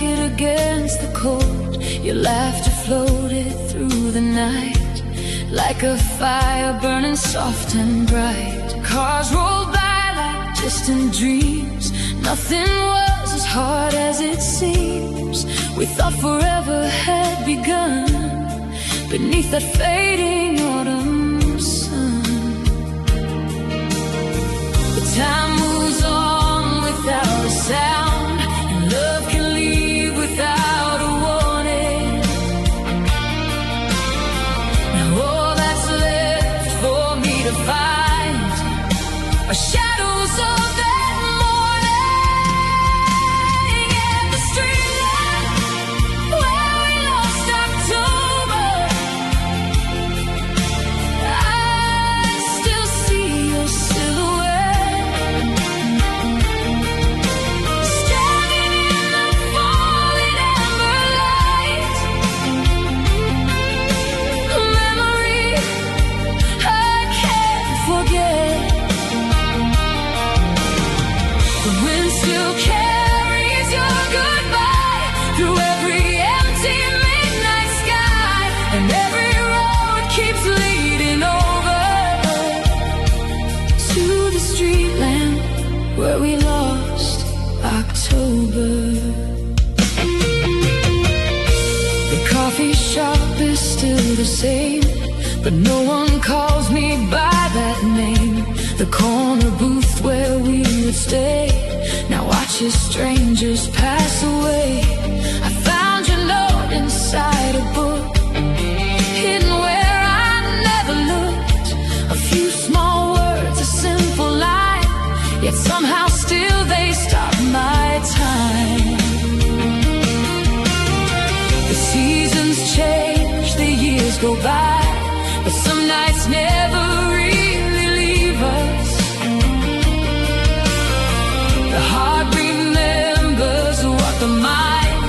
blanket against the cold. Your laughter floated through the night like a fire burning soft and bright. Cars rolled by like distant dreams. Nothing was as hard as it seems. We thought forever had begun beneath that fading autumn sun. But time moves on without a sound, and love can leave without a warning. Now all that's left for me to find are shadows of that morning. And the streetlamp where we lost October, I still see your silhouette standing in the falling amber light. A memory I can't forget. The wind still carries your goodbye through every empty midnight sky, and every road keeps leading over to the street lamp where we lost October. The coffee shop is still the same, but no one calls me by that name. The corner booth where we would stay now watches strangers pass away. I found your note inside a book, hidden where I never looked. A few small words, a simple line, yet somehow still they stop my time. The seasons change, the years go by, but some nights never really leave us. The heart remembers what the mind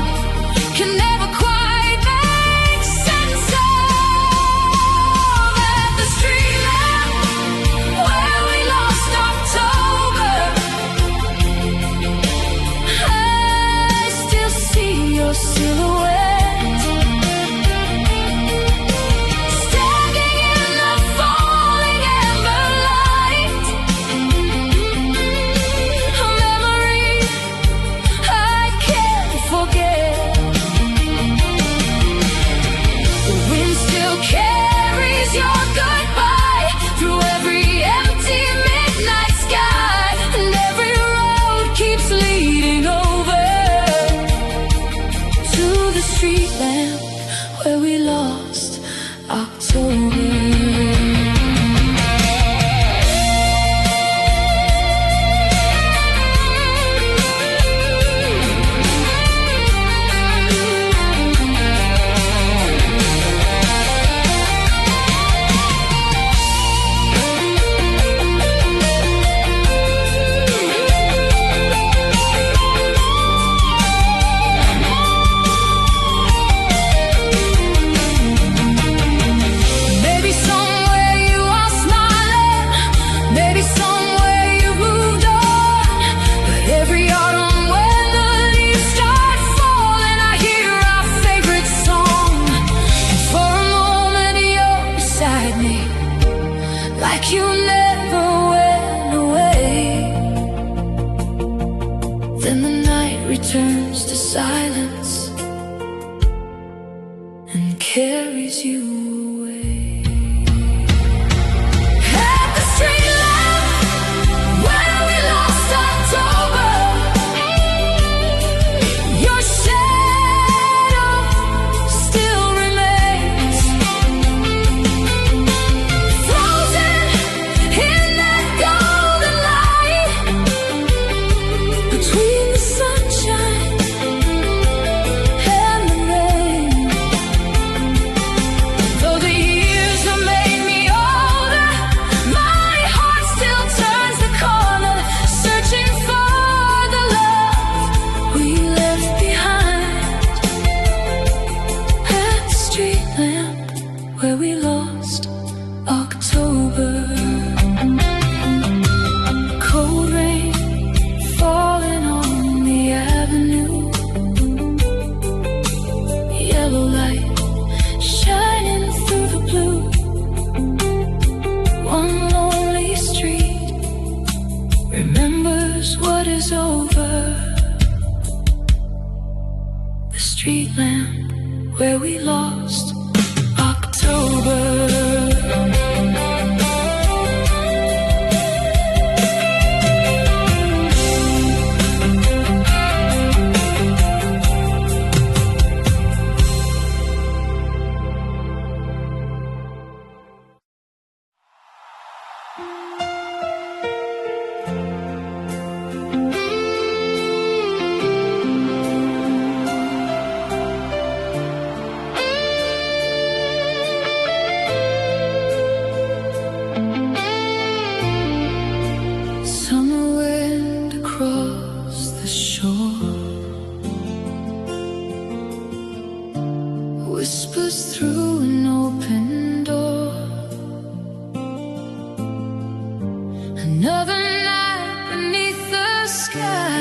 can never quite make sense of. At the street lamp where we lost October, I still see your silhouette standing in the falling amber light. A memory I can't forget. The wind still carries your goodbye through every empty midnight sky, and every road keeps leading over to the street lamp where we lost October. Maybe somewhere you are smiling, maybe somewhere you moved on. But every autumn when the leaves start falling, I hear our favorite song. And for a moment you're beside me, like you never went away. Then the night returns to silence and carries you away. At the street lamp where we lost October, your shadow still remains, frozen in that golden light between the sunshine and the rain. street lamp where we lost October. Whispers through an open door. Another night beneath the sky,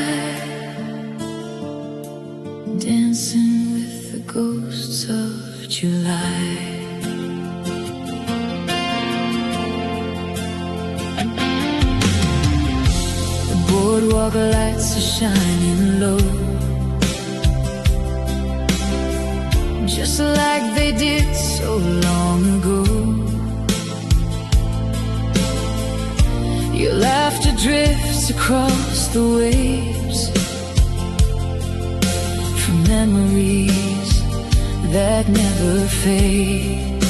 dancing with the ghosts of July. The boardwalk lights are shining low, just like they did so long ago. Your laughter drifts across the waves from memories that never fade.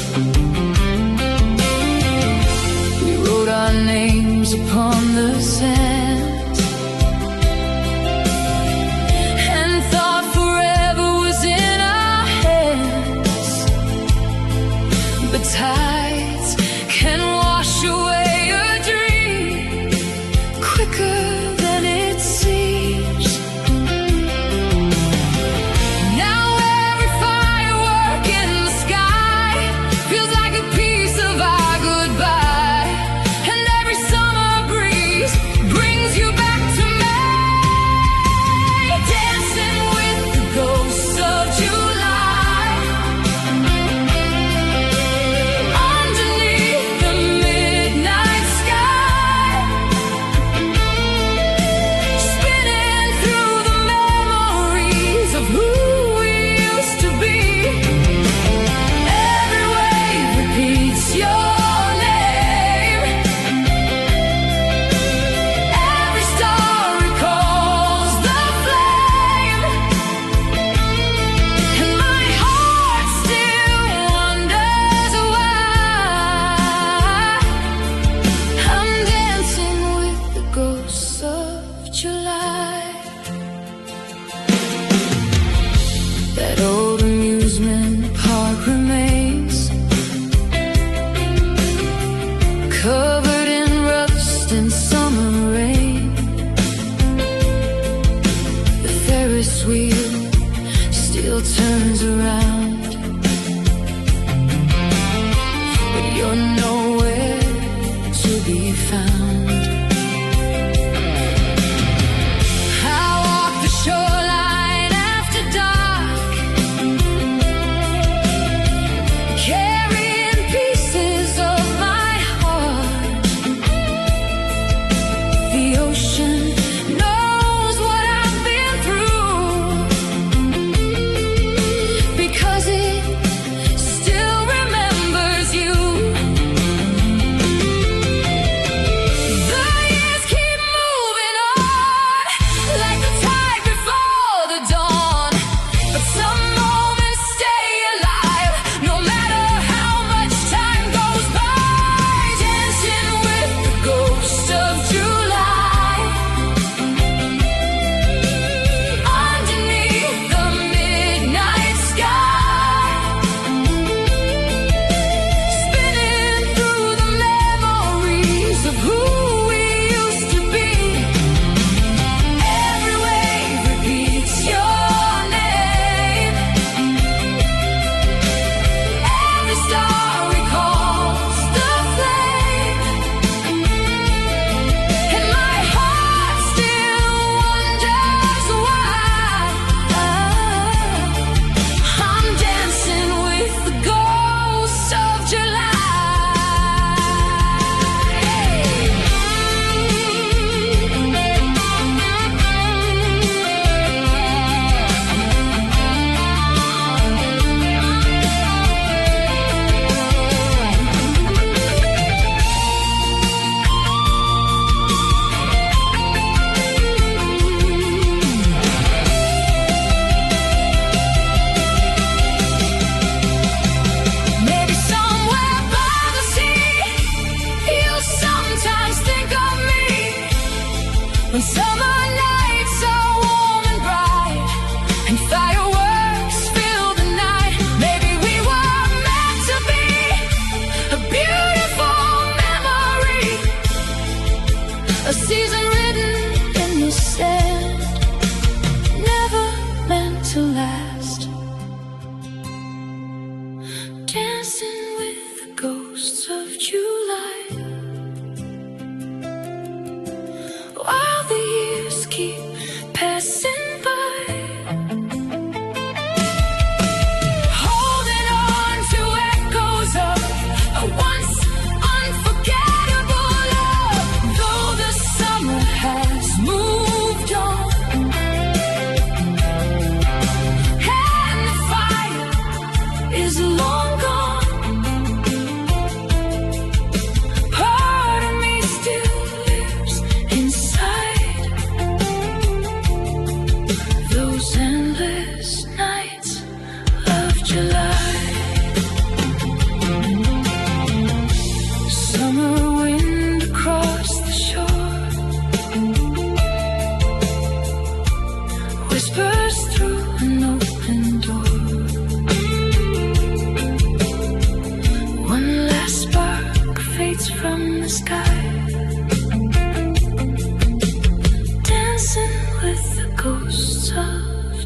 We wrote our names upon the sand and thought forever was in our hands. But tides can wash away a dream quicker than it seems. Now every firework in the sky feels like a piece of our goodbye, and every summer breeze brings you back to me, dancing with the ghosts of July. Underneath the midnight sky, spinning through the memories of who we used to be. Every wave repeats your name, every star recalls the flame, and my heart still wonders why I'm dancing with the ghosts of July. That old amusement park remains, covered in rust and summer rain. The Ferris wheel still turns around, but you're nowhere to be found. I walk the shoreline after dark, carrying pieces of my heart. The ocean knows what I've been through, because it still remembers you.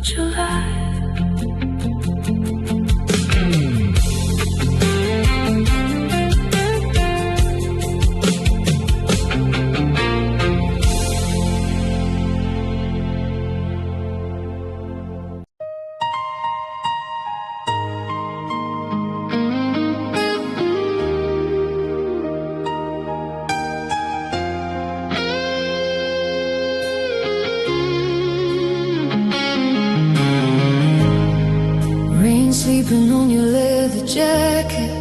July. Sleeping on your leather jacket,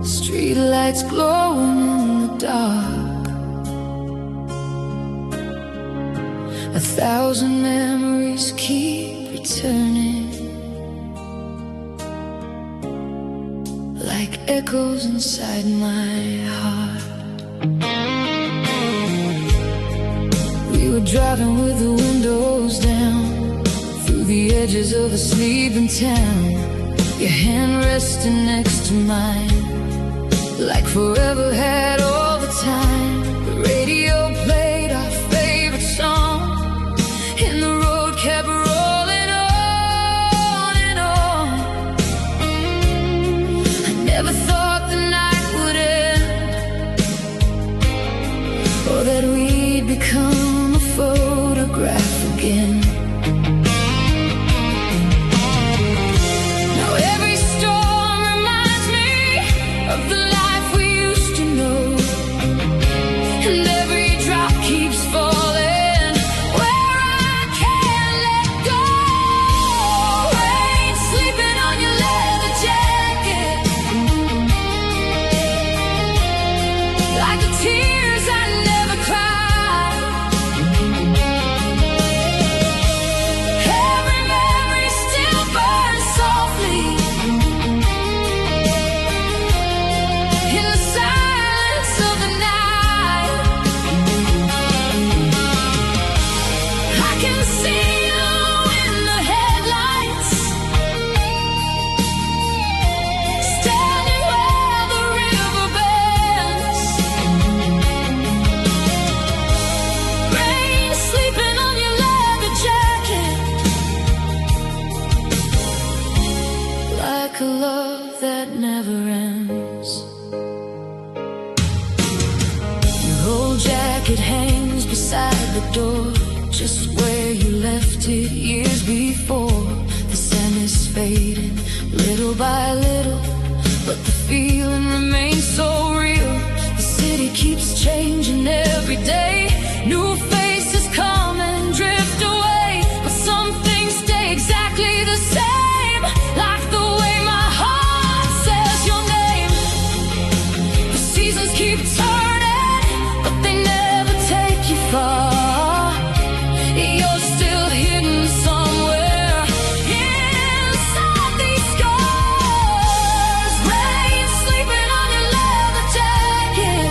street lights glowing in the dark, 1,000 memories keep returning, like echoes inside my heart. We were driving with the windows down, the edges of a sleeping town, your hand resting next to mine, like forever had all the time. The radio played our favorite song, and the road kept rolling on and on. I never thought the night would end, or that we'd become a photograph again. A love that never ends. Your old jacket hangs beside the door, just where you left it years before. The sun is fading little by little, but the feeling remains so real. The city keeps changing every day, new faces come and drift away, but some things stay exactly the same, like the way keep turning, but they never take you far. You're still hidden somewhere inside these scars. Rain sleeping on your leather jacket,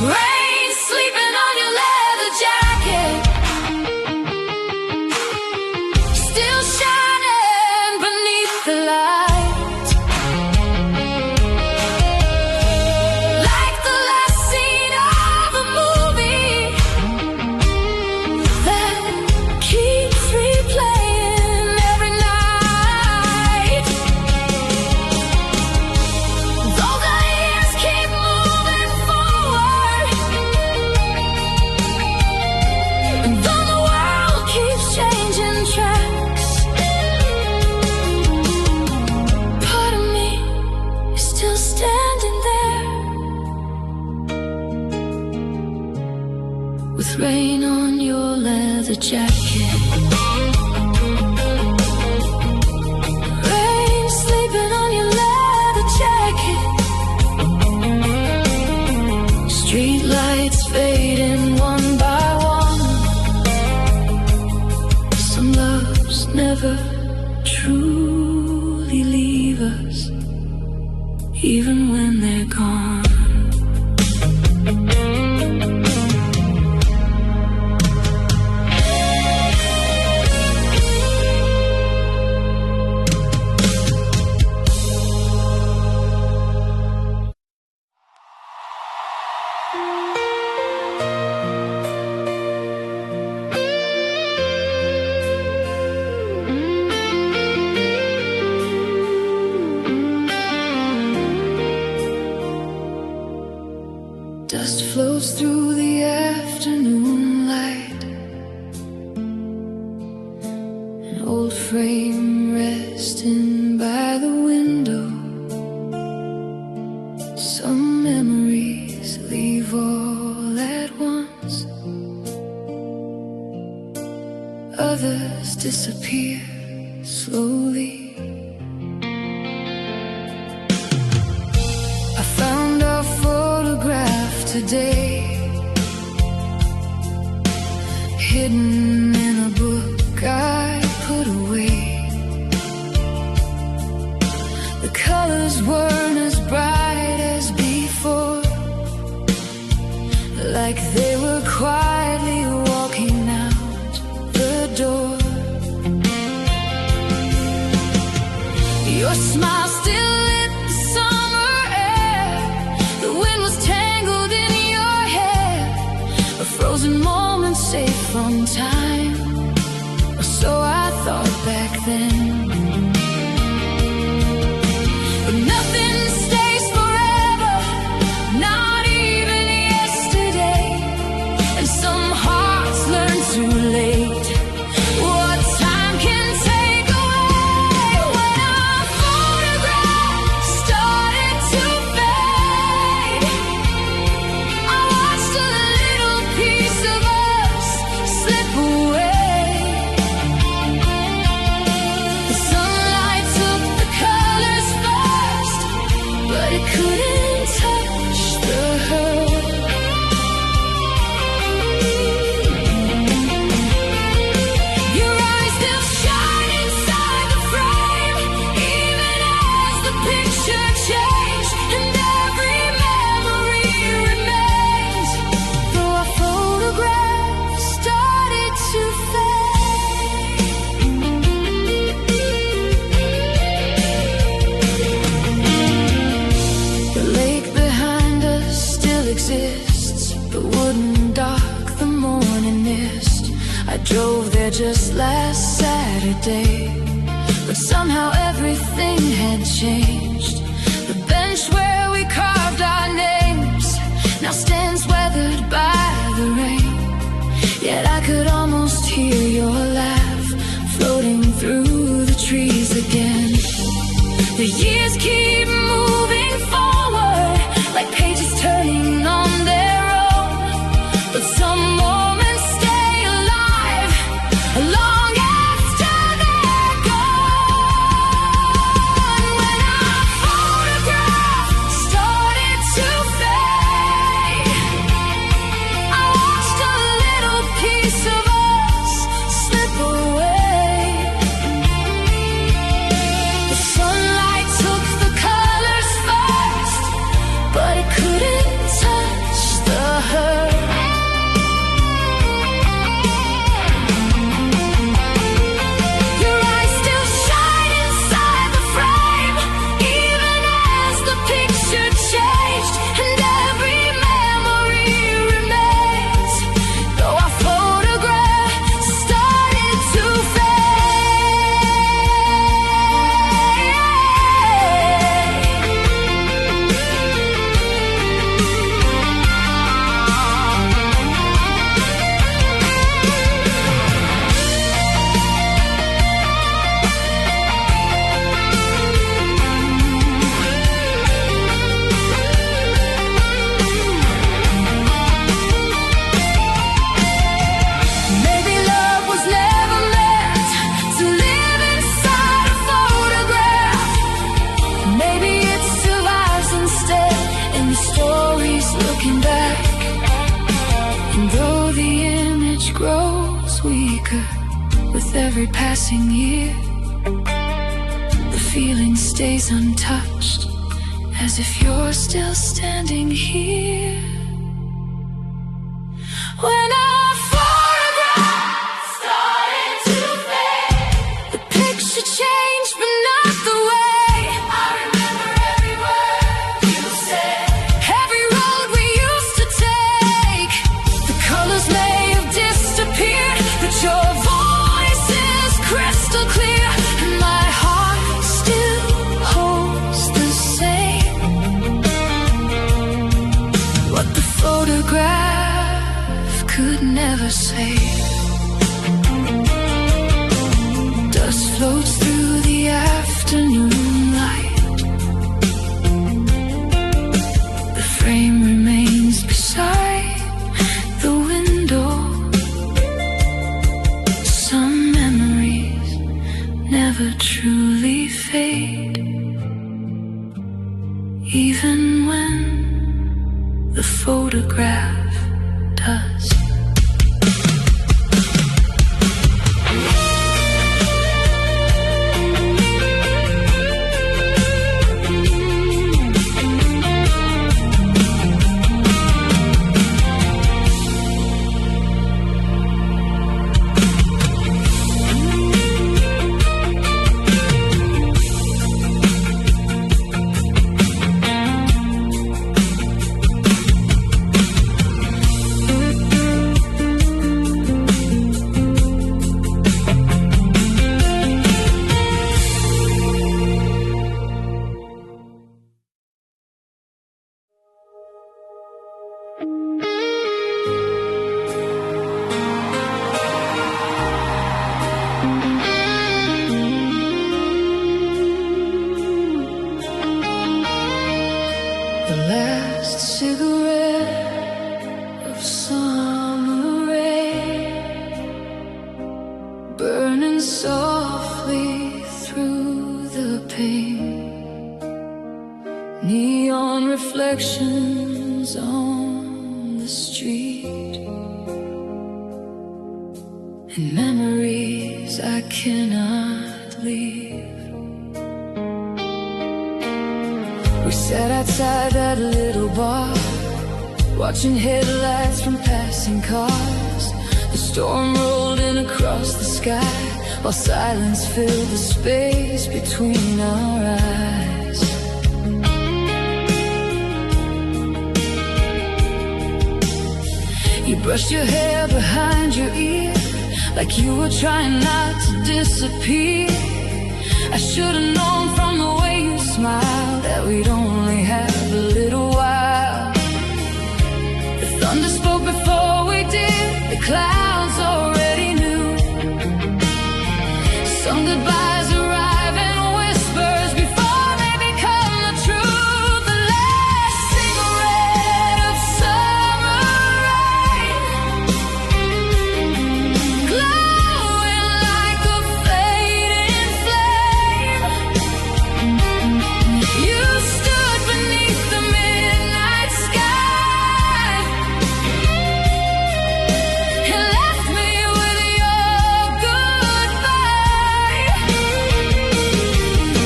Rain sleeping on your leather jacket, still shining beneath the light, like the last scene of a movie that keeps replaying every night. Though the years keep moving forward, and though the world keeps changing tracks, part of me is still standing there, with rain on your leather jacket. Rain sleeping on your leather jacket. Street lights fading one by one. Some loves never truly leave us, even when they're gone. Dust floats through the afternoon light, an old frame resting by the window. Some memories leave all at once, others disappear slowly. I found our photograph today, hidden in a book I put away. The colors weren't as bright as before, like they were quietly walking out the door. Your smile still lit the summer air, the wind was tangled in your hair, a frozen moment safe from time, or so I thought back then. But nothing stays forever, not even yesterday, and some hearts learn too late what time can take away. When our photograph started to fade, I watched a little piece of us slip away. The sunlight took the colors first, but it couldn't touch the hurt. Your eyes still shine inside the frame, even as the picture changed, and every memory remains, though our photograph started to fade. The lake behind us still exists, but wouldn't dock the morning mist. I drove there just last Saturday, but somehow everything had changed. The bench where we carved our names now stands weathered by the rain, yet I could almost hear your laugh floating through the trees again. The years keep moving forward, like pages turning on their own, but some moments stay alive long after they're gone. When our photograph started to fade, with every passing year. The feeling stays untouched, as if you're still standing here. When our photographs started to fade, the picture changed, but not the way. I remember every word you said, every road we used to take. The colors may have disappeared, but your voice is crystal clear, and my heart still holds the same. What the photograph could never say. Dust floats through the afternoon light. The frame remains beside the window. Some memories never truly fade, even when the photograph does. The last cigarette of summer rain, burning softly through the pane. Neon reflections on the street, and memories I cannot leave. We sat outside that little bar, watching headlights from passing cars. The storm rolled in across the sky, while silence filled the space between our eyes. You brushed your hair behind your ear, like you were trying not to disappear. I should have known from the way you smiled that we'd only have a little while. The thunder spoke before we did, the clouds already knew. Some goodbyes arrive in whispers before they become the truth. The last cigarette of summer rain, glowing like a fading flame. You stood beneath the midnight sky and left me with your goodbye.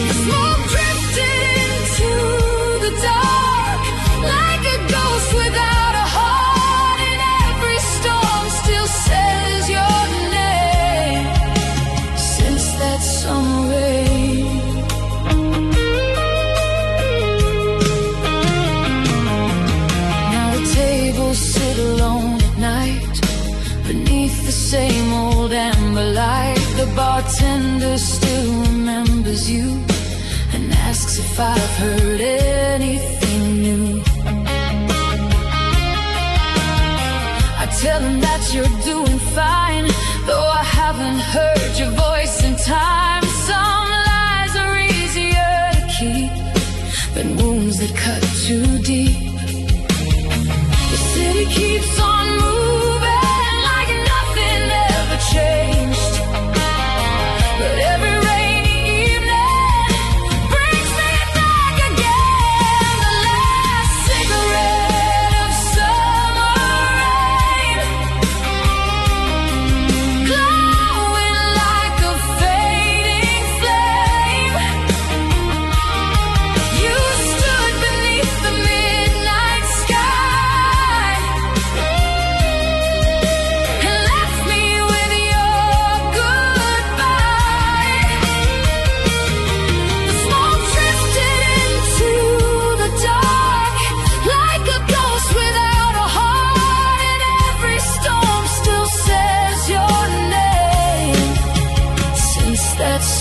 The smoke drifted into the dark like a ghost without a heart, and every storm still says your name since that summer rain. Now the tables sit alone at night beneath the same old amber light. The bartender still remembers you and asks if I've heard anything new. I tell him that you're doing fine, though I haven't heard your voice in time. Some lies are easier to keep than wounds that cut too deep. The city keeps on moving like nothing ever changed, but every rainy evening brings me back again. The last cigarette of summer rain, glowing like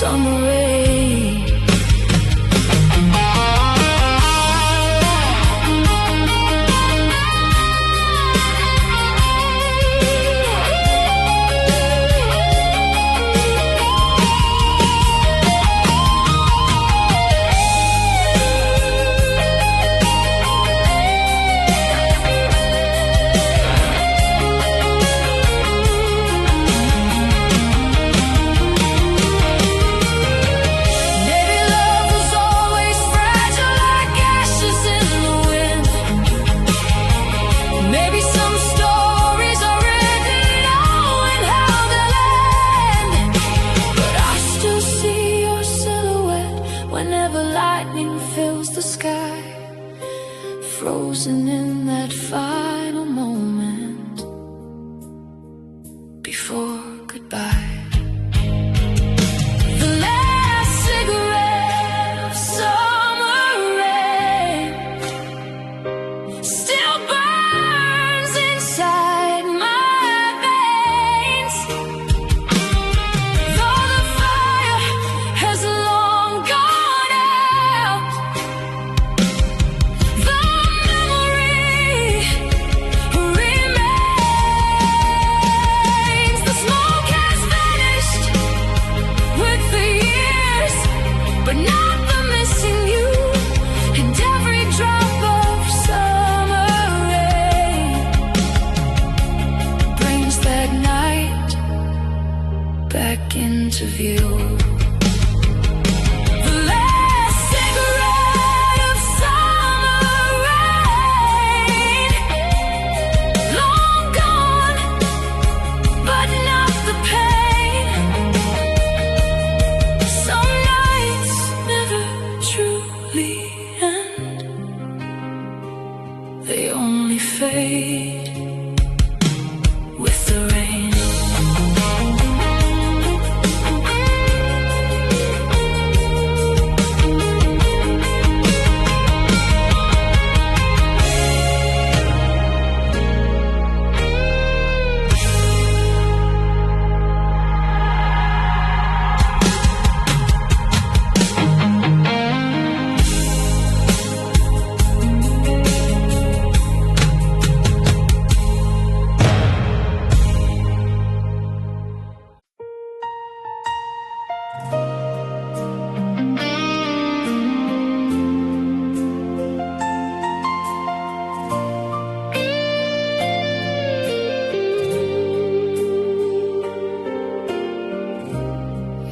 summer rain. Frozen in that final moment before goodbye. The last cigarette of summer rain still burns inside my veins. Though the fire has long gone out, but not the missing you and every drop of summer rain brings that night back into view. The last cigarette of summer rain, long gone, but not the pain. Some nights never truly end, they only fade with the rain.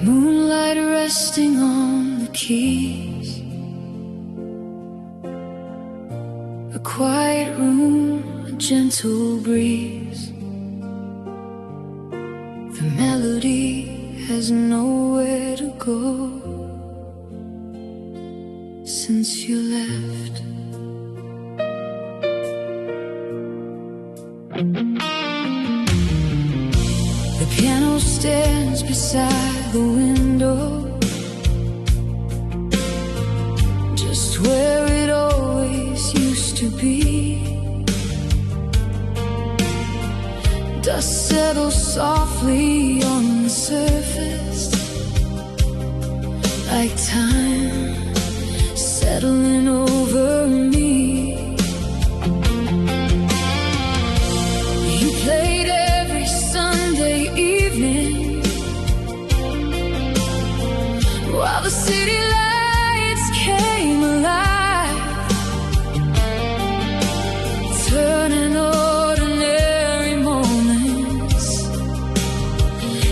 Moonlight resting on the keys, a quiet room, a gentle breeze. The melody has nowhere to go since you left. The piano stands beside the window, just where it always used to be. Dust settles softly on the surface, like time settling over me. You played every Sunday evening while the city lights came alive, turning ordinary moments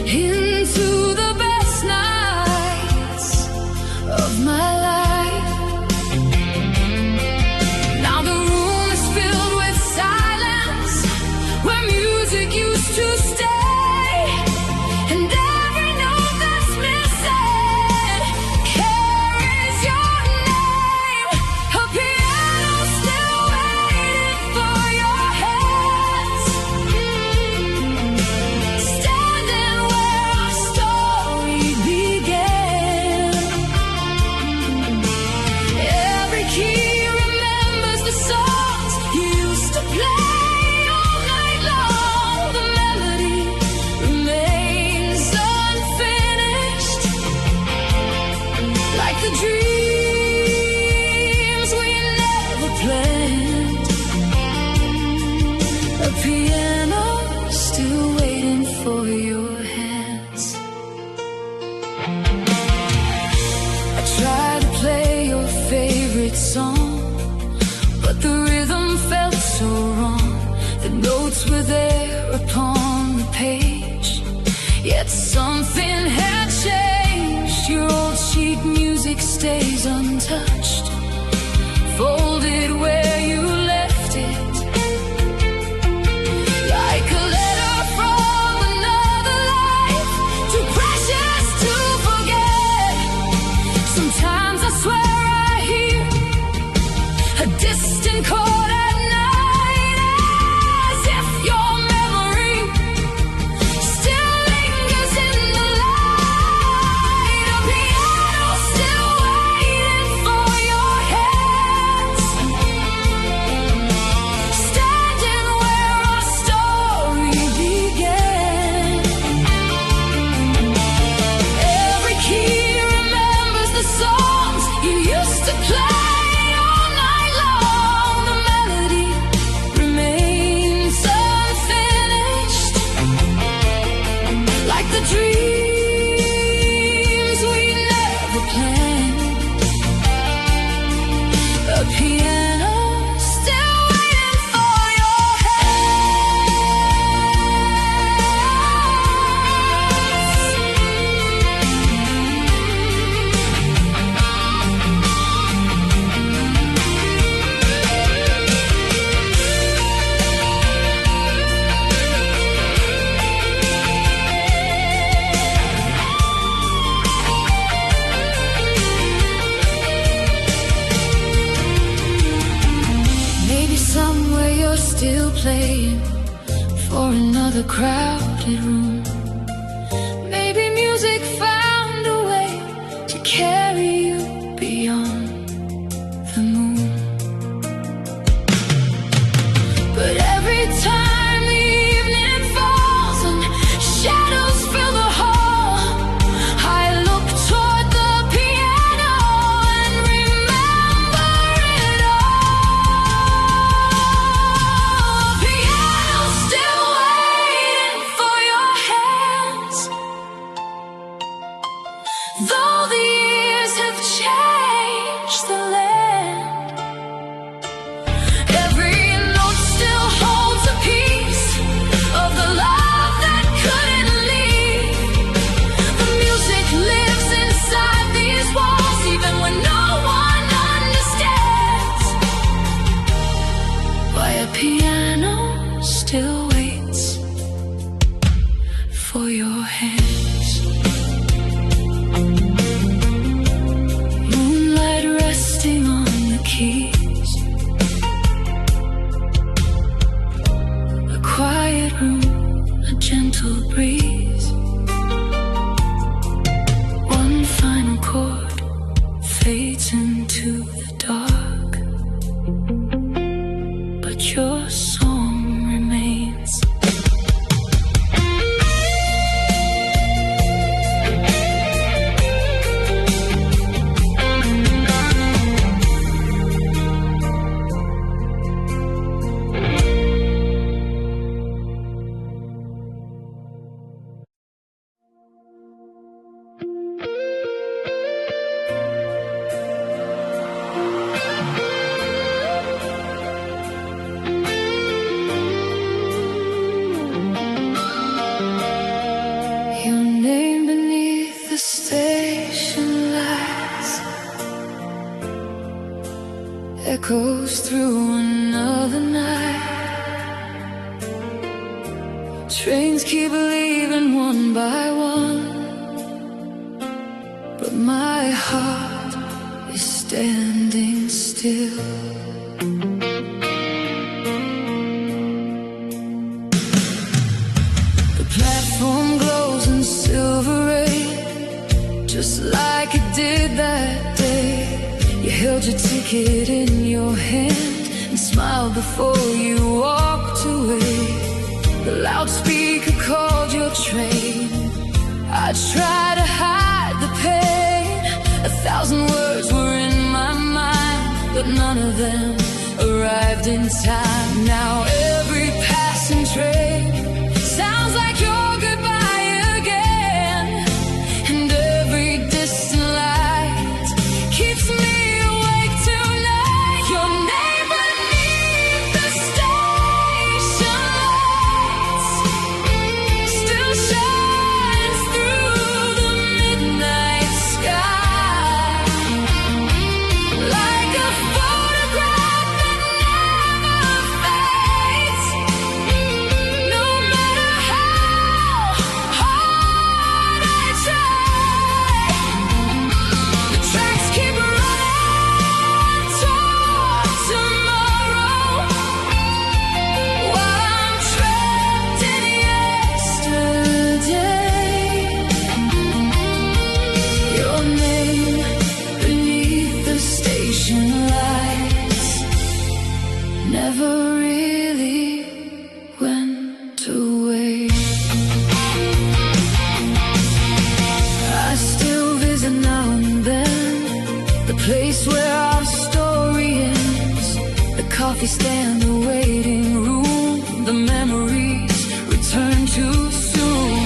into the best nights of my life. Now the room is filled with silence, where music used to stay, and every note that's missing carries your name. A piano still waiting for your hands, standing where our story began. Every key remembers the songs you used to play all night long. The melody notes were there upon the page, yet something had changed. Your old sheet music stays untouched, folded where you left it, like a letter from another life, too precious to forget. Sometimes I swear I hear a distant chord at night, as if your memory still lingers in the light. A piano still waiting for your hands, standing where our story began. Every key remembers the songs you used to play. Dreams we never planned, a piano still waiting for your somewhere you're still playing for another crowded room. Maybe music found a way to carry you beyond the moon. But every time the evening falls and shadows fill the hall, I look toward the piano and remember it all. Piano still waiting for your hands, though the years have changed the land. Every note still holds a piece of the love that couldn't leave. The music lives inside these walls, even when no one understands why a piano still waits for your hands. Moonlight resting on the keys, a quiet room, a gentle breeze. One final chord fades into the dark, but your song remains. Your name beneath the station lights echoes through another night. Trains keep leaving one by one, but my heart is standing still. The platform glows in silver rain, just like it did that day. You held your ticket in your hand and smiled before you walked away. The loudspeaker called your train. I tried to hide the pain. 1,000 words were in my mind, but none of them arrived in time. Now every passing train sounds like your goodbye again, and every distant light keeps me awake tonight. Your name beneath the station lights coffee stand, the waiting room, the memories return too soon.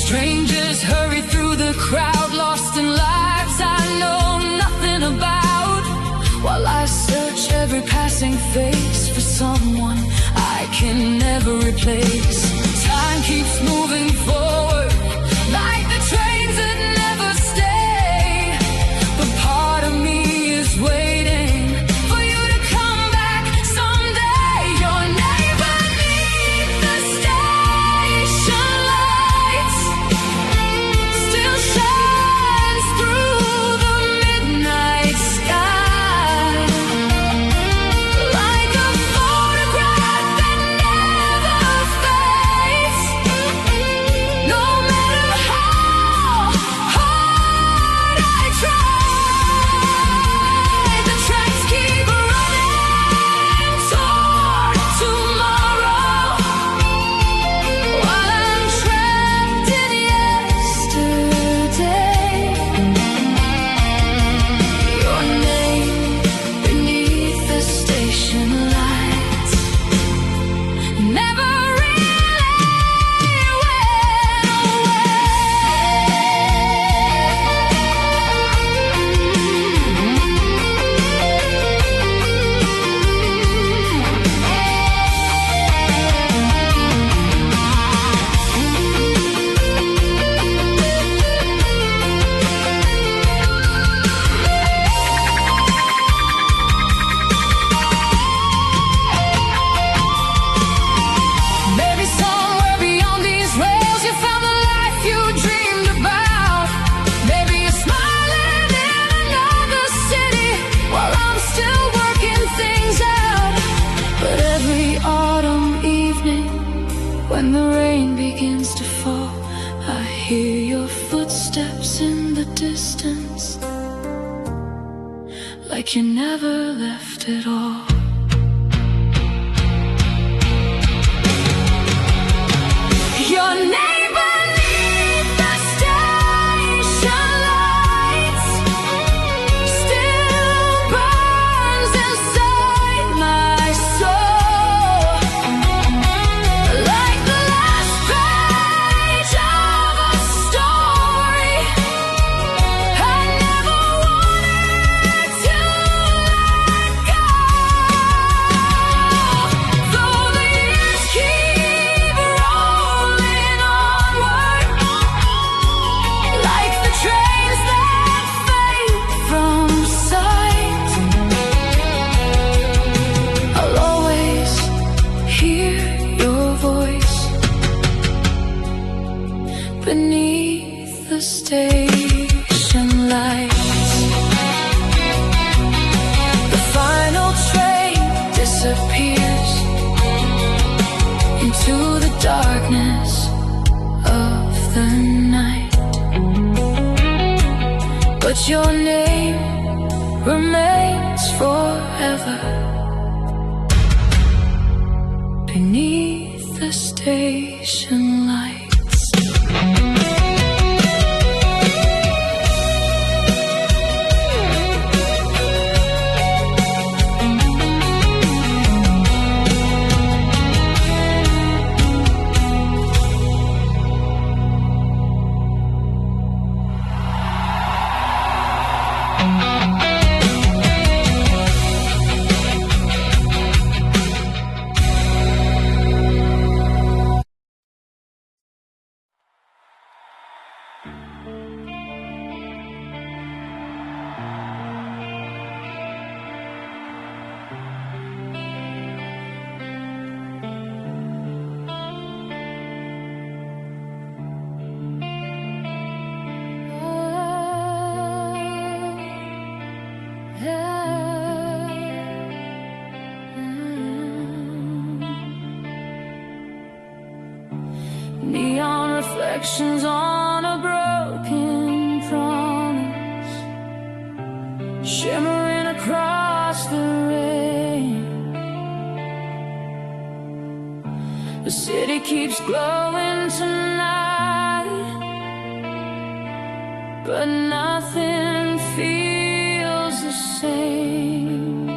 Strangers hurry through the crowd, lost in lives I know nothing about, while I search every passing face for someone I can never replace. Time keeps moving forward like the trains that never stay, but part of me is waiting for you to come back someday. Your name beneath the station lights still shines through the midnight sky, like a photograph that never fades. No matter how hard I try, the tracks keep running toward tomorrow, while I'm trapped in yesterday. Your name beneath the station lights never really went away. Maybe somewhere beyond these rails you found the life you dreamed about. Maybe you're smiling in another city while I'm still working things out. But every autumn evening, when the rain begins to fall, I hear your footsteps in the distance, like you never left at all. Your name beneath the station lights still burns inside my soul, like the last page of a story I never wanted to let go. Though the years keep rolling onward, like the trains that fade from sight, I'll always hear your voice beneath the station lights. The final train disappears into the darkness of the night, but your name remains forever beneath the station lights. Neon reflections on a broken promise, shimmering across the rain. The city keeps glowing tonight, but nothing feels the same.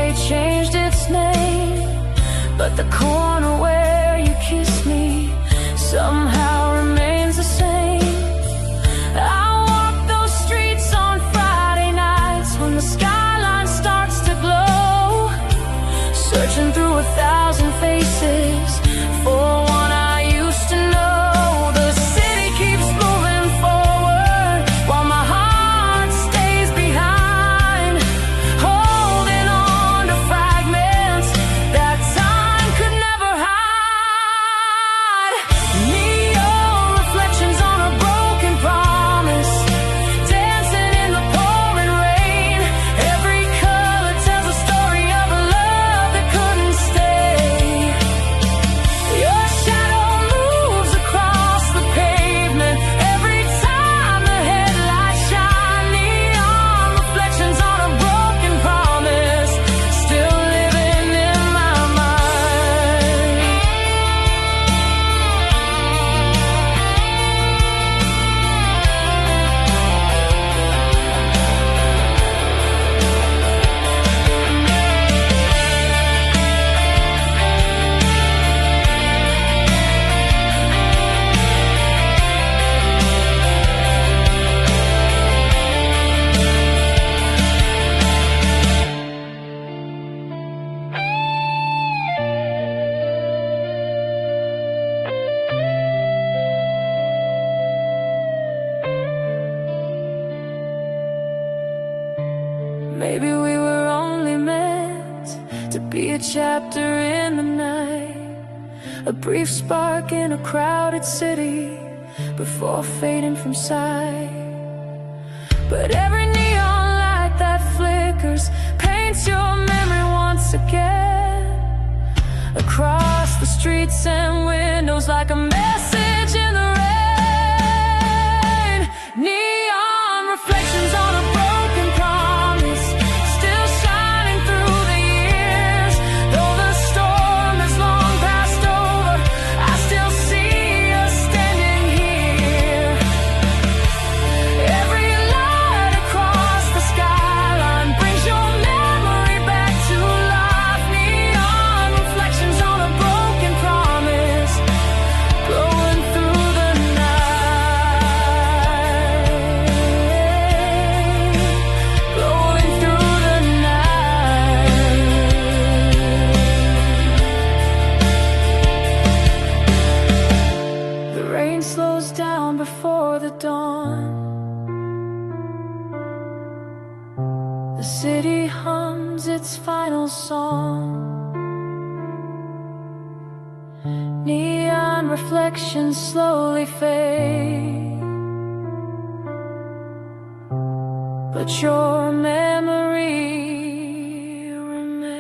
day changed its name, but the corner where you kissed me somehow remains the same. I walk those streets on Friday nights when the skyline starts to glow, searching through 1,000 faces for one I used to know. The city keeps moving forward while my heart stays behind, holding on to fragments that time could never hide. Neon reflections on a broken promise, dancing in the pouring rain. Every color tells a story of a love that couldn't stay. Your shadow moves across the pavement every time the headlights shine. Neon reflections on a broken promise, still living in my mind. Maybe we were only meant to be a chapter in the night, a brief spark in a crowded city before fading from sight. But every neon light that flickers paints your memory once again across the streets and windows like a message in the rain. Neon reflections on a broken promise, still shining through the years. Though the storm has long passed over, I still see us standing here. Every light across the skyline brings your memory back to life. Neon reflections on a broken promise, glowing through the night, glowing through the night. The rain slows down before the dawn. The city hums its final song. Neon reflections slowly fade, but your memory remains.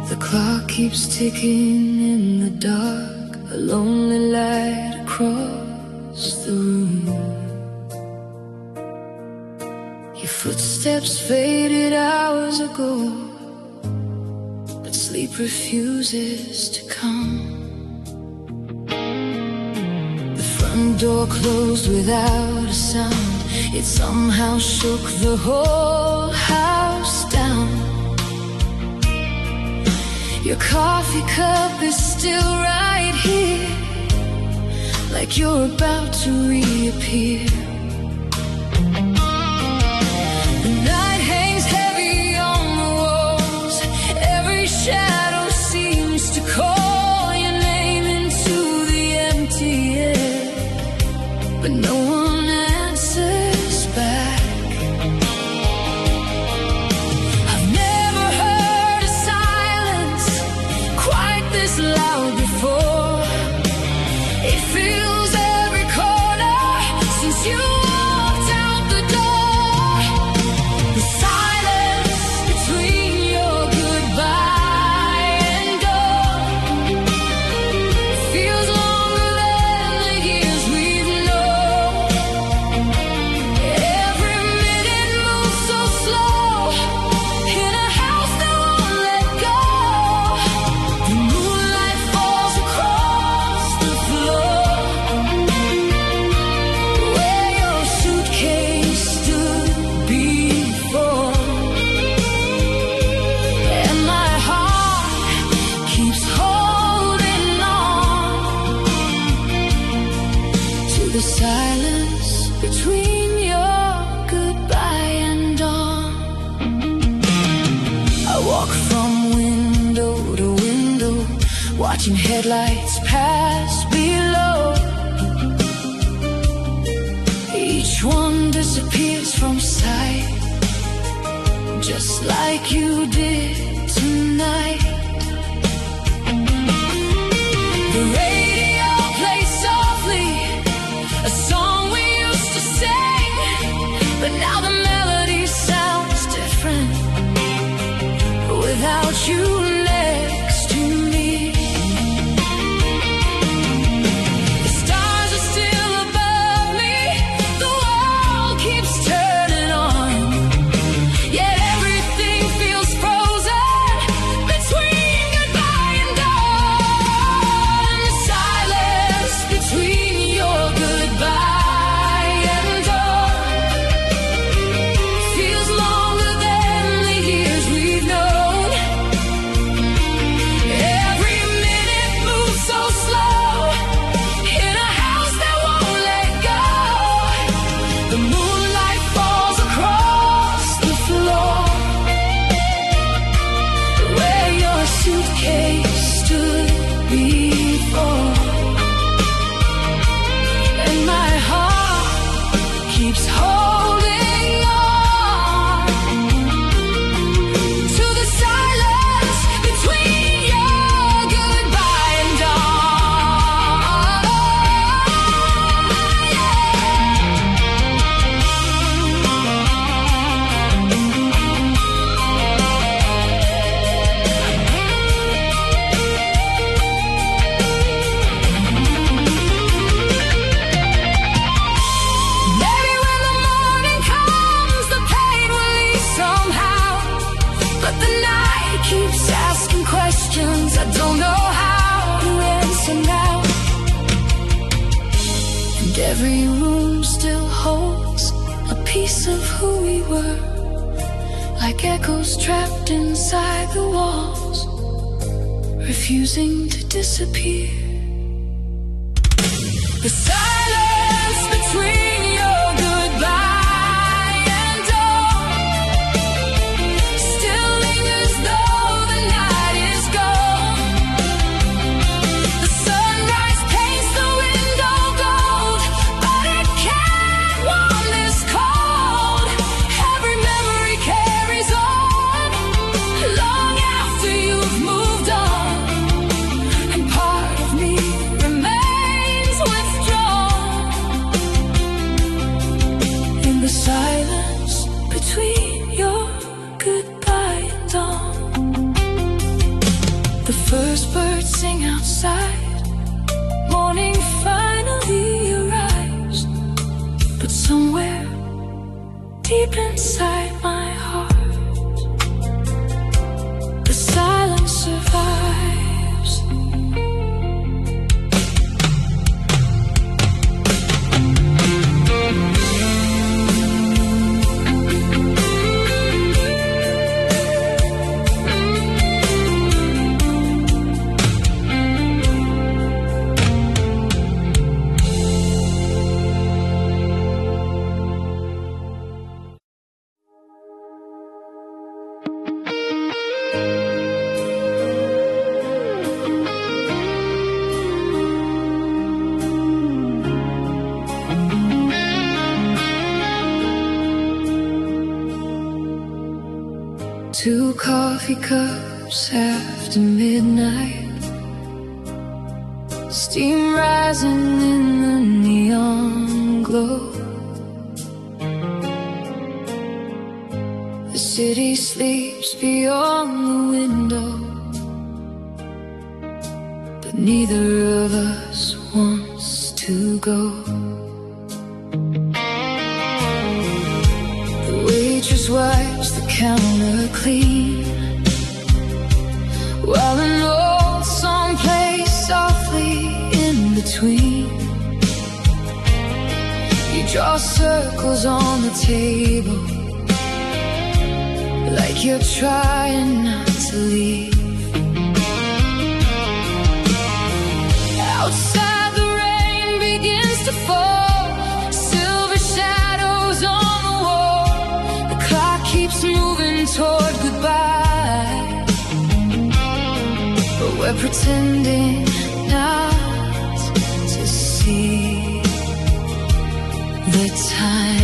The clock keeps ticking in the dark, a lonely light across the room. Your footsteps faded hours ago, but sleep refuses to come. The front door closed without a sound. It somehow shook the whole house down. Your coffee cup is still right here, like you're about to reappear. The night hangs heavy on the walls. Every shadow seems to call your name into the empty air, but no one answers back. I've never heard a silence quite this loud before. It fills every corner since you walked out the door. The silence between your goodbye and watching headlights pass below. Each one disappears from sight, just like you did tonight. The radio plays softly, a song we used to sing, but now the melody sounds different without you next to me. The stars are still above me, the world keeps turning on, yet everything feels frozen between goodbye and dawn. The silence between your goodbye and dawn feels longer than the years we've known. Every minute moves so slow in a house that won't let go. The moonlight falls across the floor where your suitcase stood before, and my heart keeps holding on to the silence between your goodbye and dawn. Maybe when the morning comes, the pain will ease somehow, but the night keeps asking questions I don't know how to answer now. And every room still holds a piece of who we were, like echoes trapped inside the walls, refusing to disappear. The silence between your goodbye and dawn still lingers though the night is gone. The sunrise paints the window gold, but it can't warm this cold. Every memory carries on long after you've moved on, and part of me remains withdrawn in the silence between your goodbye and dawn. The first birds sing outside, morning finally arrives, but somewhere deep inside my heart, the silence survives. Two coffee cups after midnight, steam rising in the neon glow. The city sleeps beyond the window, but neither of us wants to go. The waitress wipes the counter clean, while an old song plays softly in between. You draw circles on the table, like you're trying not to leave. Outside the rain begins to fall, silver shadows on the wall. The clock keeps moving toward goodbye, but but we're pretending not to see the time.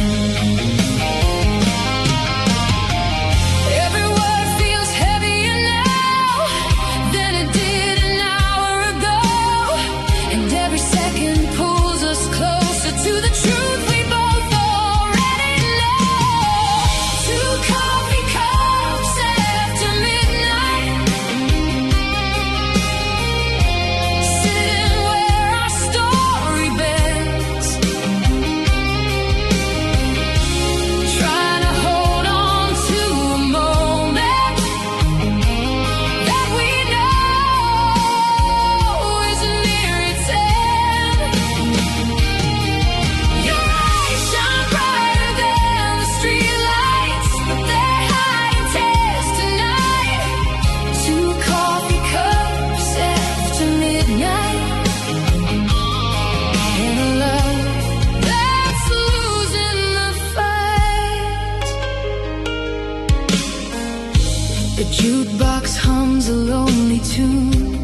The jukebox hums a lonely tune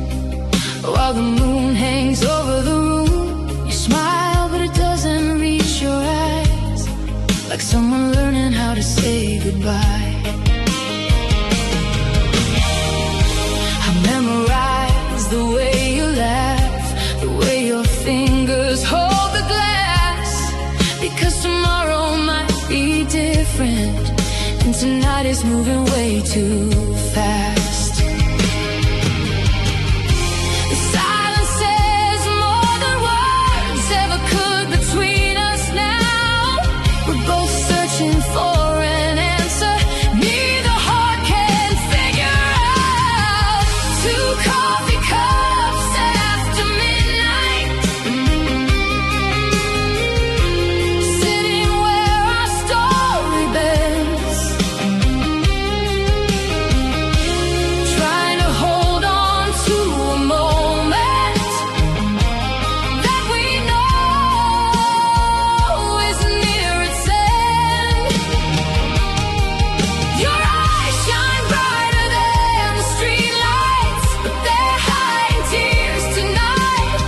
while the moon hangs over the room. You smile, but it doesn't reach your eyes, like someone learning how to say goodbye. I memorize the way you laugh, the way your fingers hold the glass, because tomorrow might be different, and tonight is moving way too fast. The silence says more than words ever could between us now. We're both searching for an answer neither heart can figure out. Two coffee cups after midnight, sitting where our story bends, trying to hold on to a moment that we know is near its end. Your eyes shine brighter than the streetlights, but they're hiding tears tonight.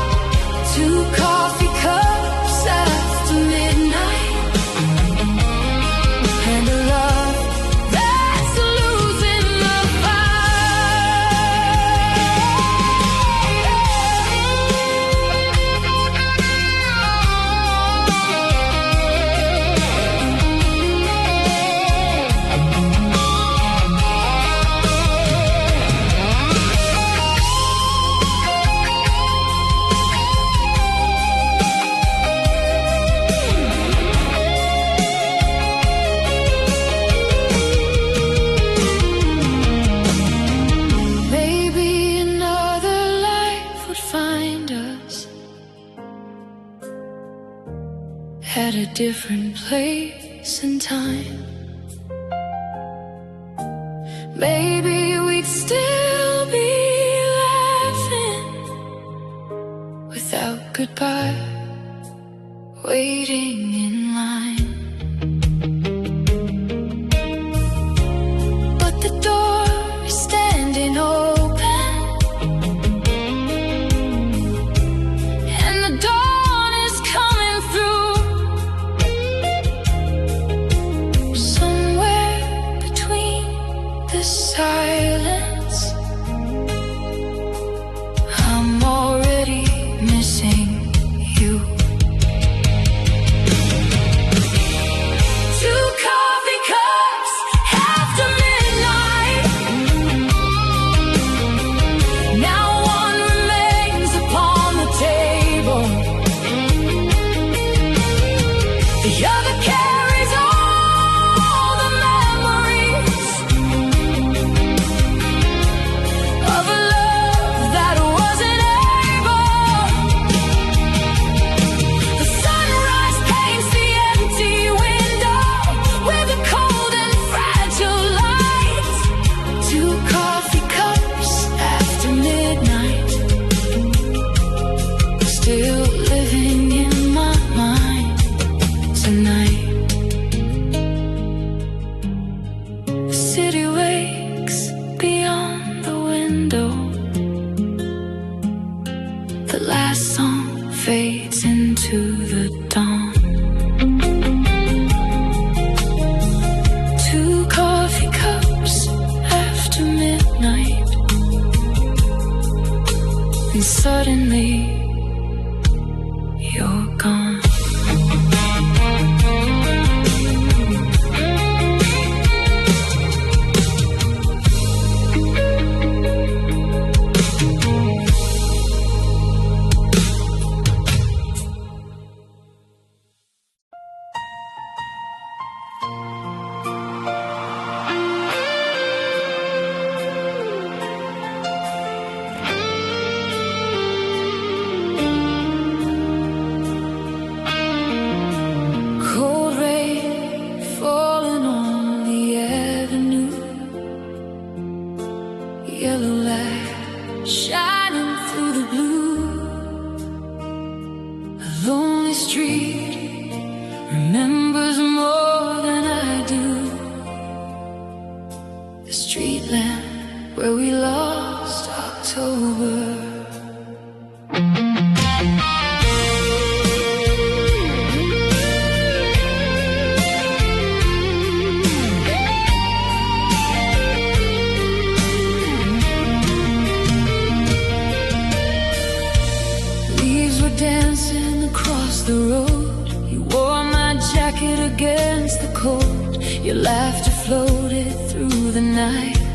Two coffee cups after midnight, and a love that's losing the maybe another life would find us at a different place and time. Maybe we'd still be laughing without goodbye, waiting in line. But the door is standing open, and the dawn is coming through. Somewhere between the silence, I'm already missing you. last song fades into the dawn. Two coffee cups after midnight, and suddenly you're gone. Yellow light shining through the blue. A lonely street remembers more than I do. The street lamp where we lost October. Dancing across the road, you wore my jacket against the cold. Your laughter floated through the night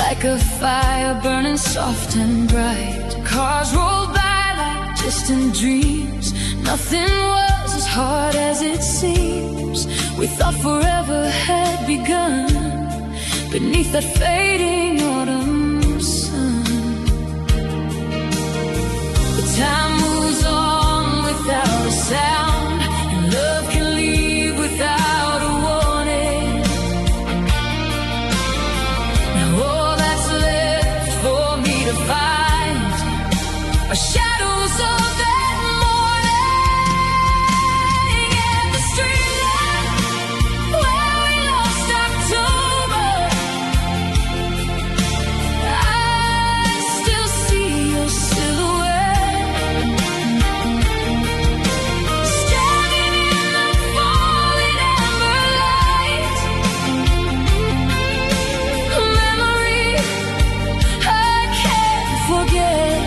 like a fire burning soft and bright. Cars rolled by like distant dreams. Nothing was as hard as it seems. We thought forever had begun beneath that fading autumn sun. But time moves on without a sound, and love can leave without a warning. Now all that's left for me to find are shadows of that morning. And the street lamp where we lost October, I still see your silhouette standing in the falling amber light. A memory I can't forget.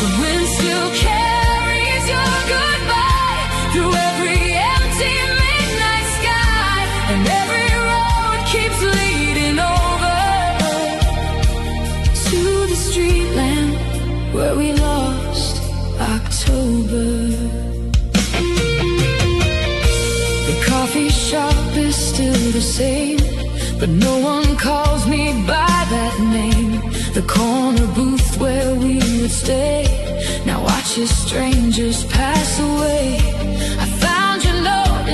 The wind still carries your goodbye through every empty midnight sky, and every road keeps leading over to the street lamp where we lost October. The coffee shop is still the same, but no one calls me by that name. The corner booth where we would stay now watches strangers pass away. I found